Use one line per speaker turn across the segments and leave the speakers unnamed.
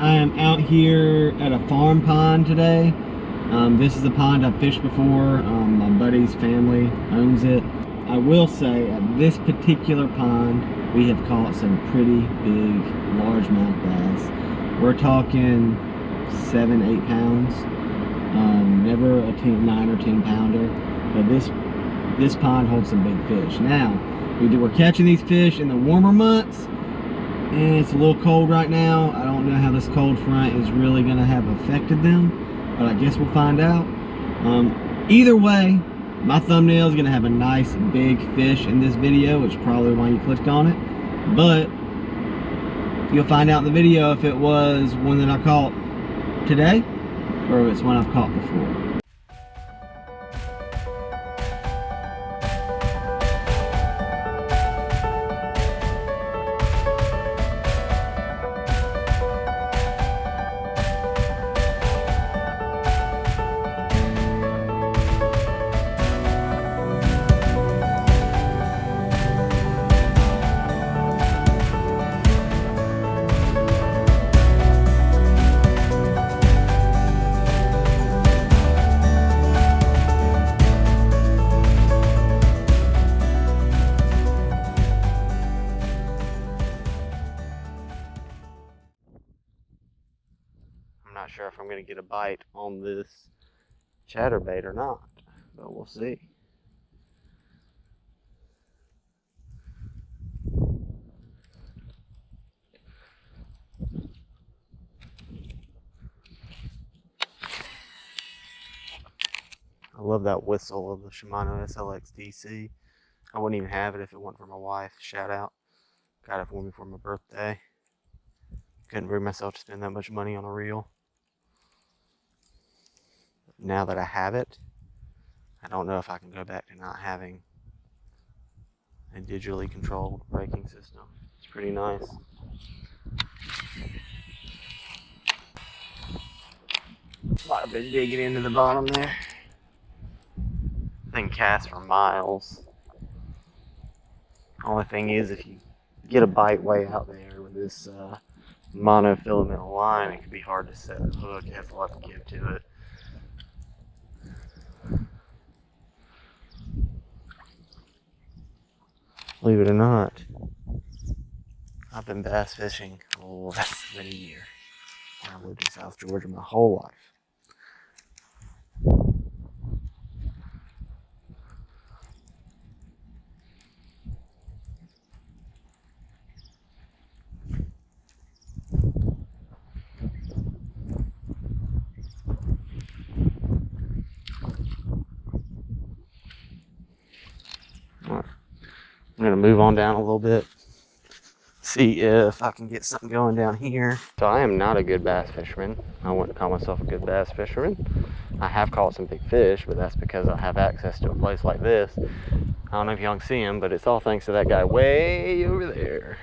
I am out here at a farm pond today. This is a pond I've fished before. My buddy's family owns it. I will say at this particular pond we have caught some pretty big largemouth bass. We're talking 7-8 pounds. Never a 9 or 10 pounder, but this pond holds some big fish. Now we're catching these fish in the warmer months, and it's a little cold right now. I don't know how this cold front is really going to have affected them, but I guess we'll find out. Either way, my thumbnail is going to have a nice big fish in this video, which is probably why you clicked on it. But you'll find out in the video if it was one that I caught today or if it's one I've caught before. I'm not sure if I'm going to get a bite on this chatterbait or not, but we'll see. I love that whistle of the Shimano SLX DC. I wouldn't even have it if it weren't for my wife. Shout out. Got it for me for my birthday. Couldn't bring myself to spend that much money on a reel. Now that I have it, I don't know if I can go back to not having a digitally controlled braking system. It's pretty nice. I've been digging into the bottom there. Thing casts for miles. Only thing is, if you get a bite way out there with this monofilament line, it can be hard to set a hook. It has a lot to give to it. Believe it or not, I've been bass fishing less than a year. I lived in South Georgia my whole life. I'm going to move on down a little bit, see if I can get something going down here. So I am not a good bass fisherman. I wouldn't call myself a good bass fisherman. I have caught some big fish, but that's because I have access to a place like this. I don't know if y'all can see him, but it's all thanks to that guy way over there.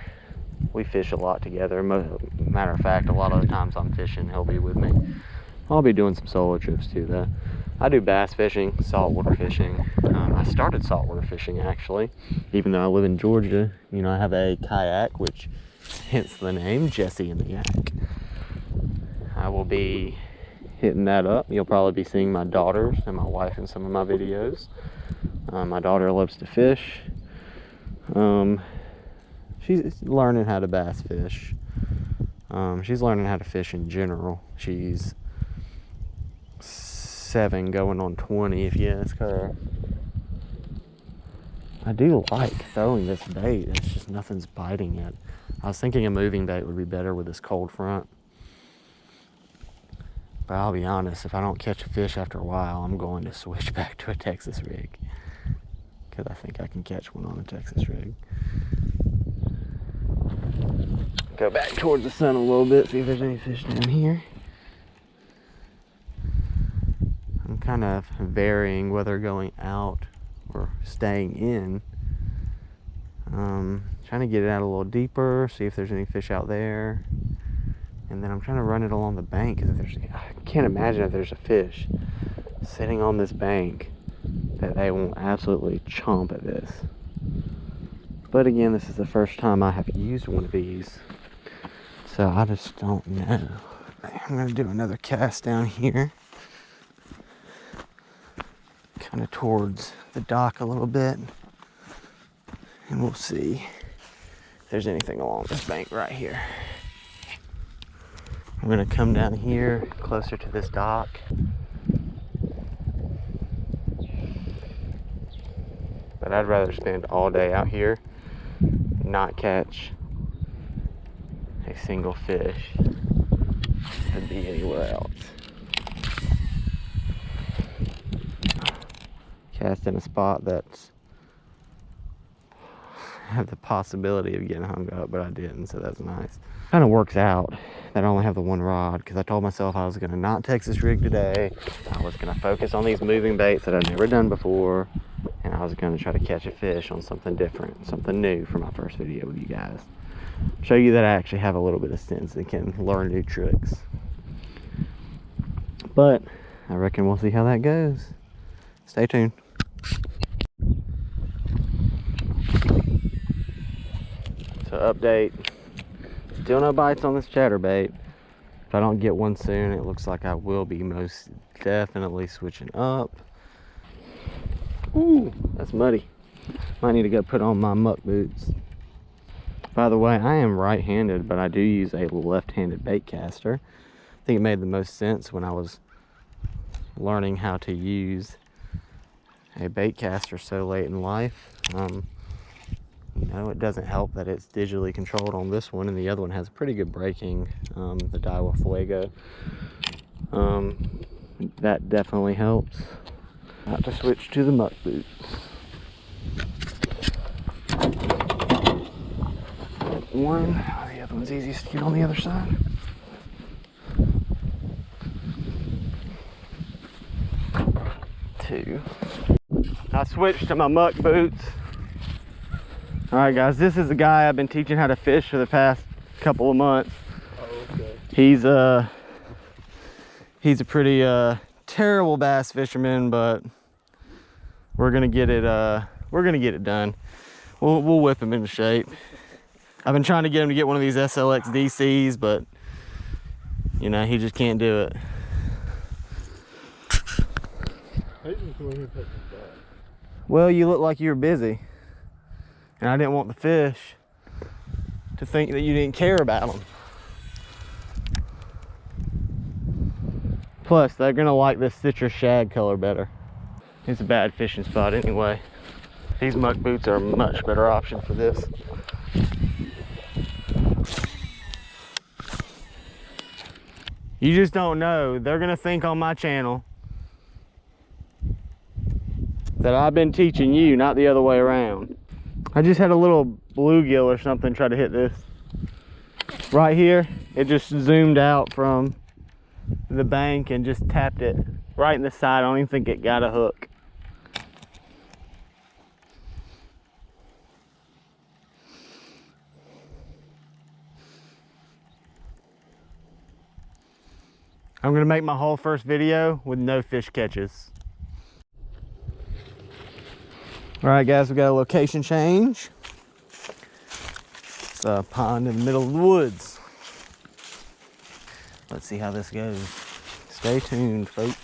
We fish a lot together. Matter of fact, a lot of the times I'm fishing, he'll be with me. I'll be doing some solo trips too, though. I do bass fishing, saltwater fishing. I started saltwater fishing, actually, even though I live in Georgia. You know, I have a kayak, which hence the name, Jesse and the Yak. I will be hitting that up. You'll probably be seeing my daughters and my wife in some of my videos. My daughter loves to fish. She's learning how to bass fish. She's learning how to fish in general. She's 7 going on 20 if you ask her. I do like throwing this bait. It's just nothing's biting it. I was thinking a moving bait would be better with this cold front. But I'll be honest, if I don't catch a fish after a while, I'm going to switch back to a Texas rig. Because I think I can catch one on a Texas rig. Go back towards the sun a little bit, see if there's any fish down here. I'm kind of varying whether going out or staying in. Trying to get it out a little deeper, see if there's any fish out there. And then I'm trying to run it along the bank, because I can't imagine if there's a fish sitting on this bank that they won't absolutely chomp at this. But again, this is the first time I have used one of these. So I just don't know. I'm gonna do another cast down here, kind of towards the dock a little bit, and we'll see if there's anything along this bank right here. I'm gonna come down here closer to this dock. But I'd rather spend all day out here, not catch a single fish, than be anywhere else. Cast in a spot that's have the possibility of getting hung up, but I didn't, so that's nice. Kind of works out that I only have the one rod, because I told myself I was gonna not Texas rig today. I was gonna focus on these moving baits that I've never done before, and I was gonna try to catch a fish on something different, something new for my first video with you guys. Show you that I actually have a little bit of sense and can learn new tricks. But I reckon we'll see how that goes. Stay tuned. So update, still no bites on this chatterbait. If I don't get one soon, it looks like I will be most definitely switching up. Ooh, that's muddy. Might need to go put on my muck boots. By the way, I am right-handed, but I do use a left-handed bait caster. I think it made the most sense when I was learning how to use a bait caster so late in life. You know, it doesn't help that it's digitally controlled on this one, and the other one has pretty good braking, the Daiwa Fuego. That definitely helps. Got to switch to the muck boots. One, the other one's easiest to get on the other side. Two. I switched to my muck boots. All right, guys, this is the guy I've been teaching how to fish for the past couple of months. Oh, okay. He's a pretty terrible bass fisherman, but we're gonna get it done. We'll whip him into shape. I've been trying to get him to get one of these SLX DCs, but you know, he just can't do it. Well, you look like you were busy, and I didn't want the fish to think that you didn't care about them. Plus, they're gonna like this citrus shag color better. It's a bad fishing spot anyway. These muck boots are a much better option for this. You just don't know. They're gonna think on my channel that I've been teaching you, not the other way around. I just had a little bluegill or something try to hit this. Right here, it just zoomed out from the bank and just tapped it right in the side. I don't even think it got a hook. I'm gonna make my whole first video with no fish catches. All right, guys, we got a location change. It's a pond in the middle of the woods. Let's see how this goes. Stay tuned, folks.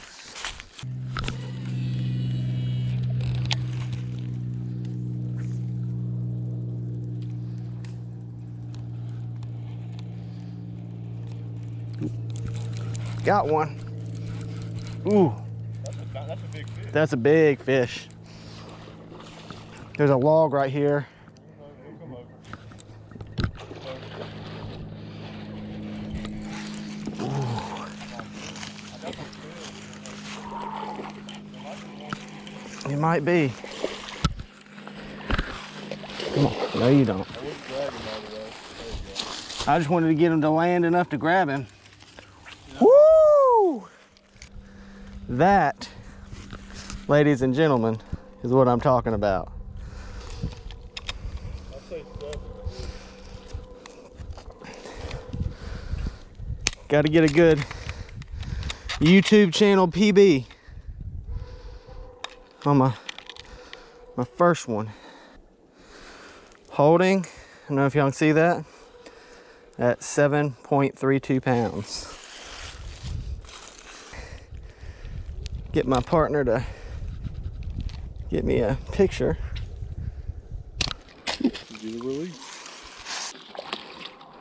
Got one. Ooh. That's a big fish. That's a big fish. There's a log right here. It might be. Come on. No, you don't. I just wanted to get him to land enough to grab him. Woo! That, ladies and gentlemen, is what I'm talking about. Got to get a good YouTube channel PB on my first one. Holding, I don't know if y'all can see that. at 7.32 pounds. Get my partner to get me a picture.
Did you release?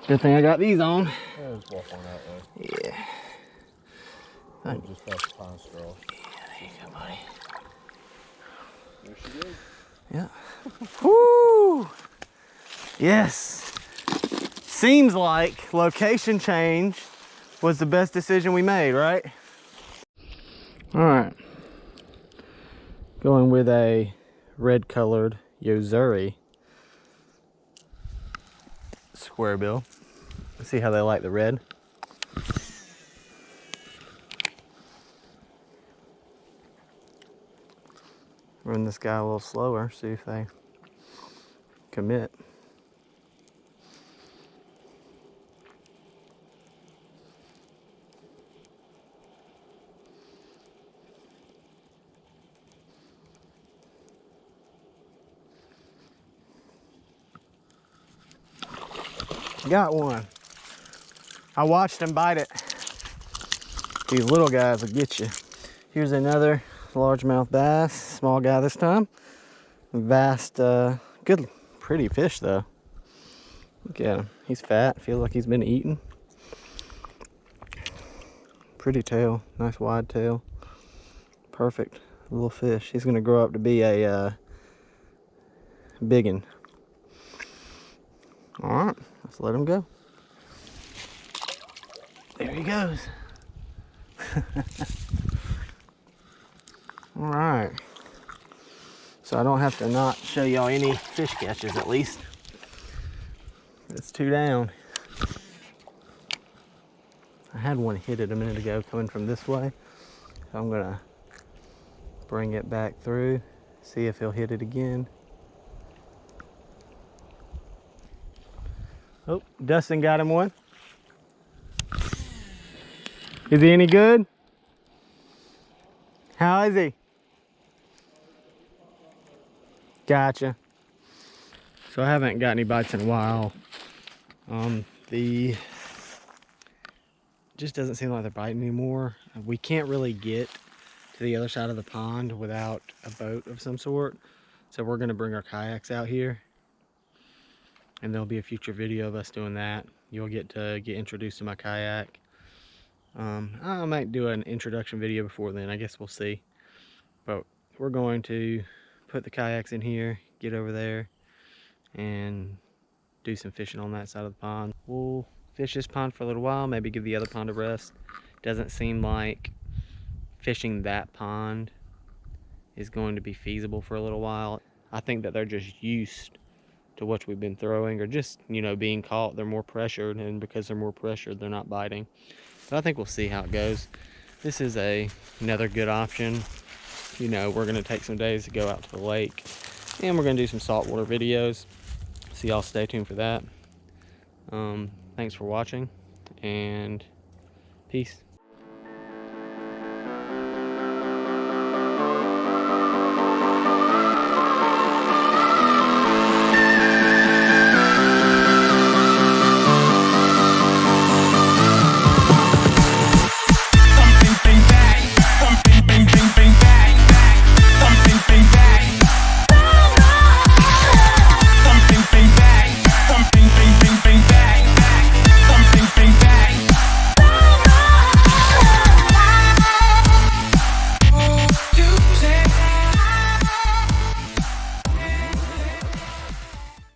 Good thing I got these on.
Yeah, just walk on that way.
Yeah.
I'll just pass the pine straw.
Yeah, there you go, buddy.
There she goes.
Yeah. Woo! Yes. Seems like location change was the best decision we made, right? All right. Going with a red colored Yozuri square bill. Let's see how they like the red. Run this guy a little slower, see if they commit. Got one. I watched him bite it. These little guys will get you. Here's another largemouth bass, small guy this time. Vast, good, pretty fish though. Look at him, he's fat, feels like he's been eaten. Pretty tail, nice wide tail. Perfect little fish. He's gonna grow up to be a biggin. All right, let's let him go. There he goes. All right. So I don't have to not show y'all any fish catches at least. It's 2 down. I had one hit it a minute ago coming from this way. So I'm gonna bring it back through, see if he'll hit it again. Oh, Dustin got him one. Is he any good? How is he? Gotcha. So I haven't got any bites in a while. Just doesn't seem like they're biting anymore. We can't really get to the other side of the pond without a boat of some sort. So we're gonna bring our kayaks out here. And there'll be a future video of us doing that. You'll get to get introduced to my kayak. I might do an introduction video before then, I guess we'll see. But we're going to put the kayaks in here, get over there, and do some fishing on that side of the pond. We'll fish this pond for a little while, maybe give the other pond a rest. Doesn't seem like fishing that pond is going to be feasible for a little while. I think that they're just used to what we've been throwing, or just, you know, being caught. They're more pressured, and because they're more pressured, they're not biting. So I think we'll see how it goes. This is another good option. You know, we're gonna take some days to go out to the lake, and we're gonna do some saltwater videos. So y'all stay tuned for that. Thanks for watching, and peace.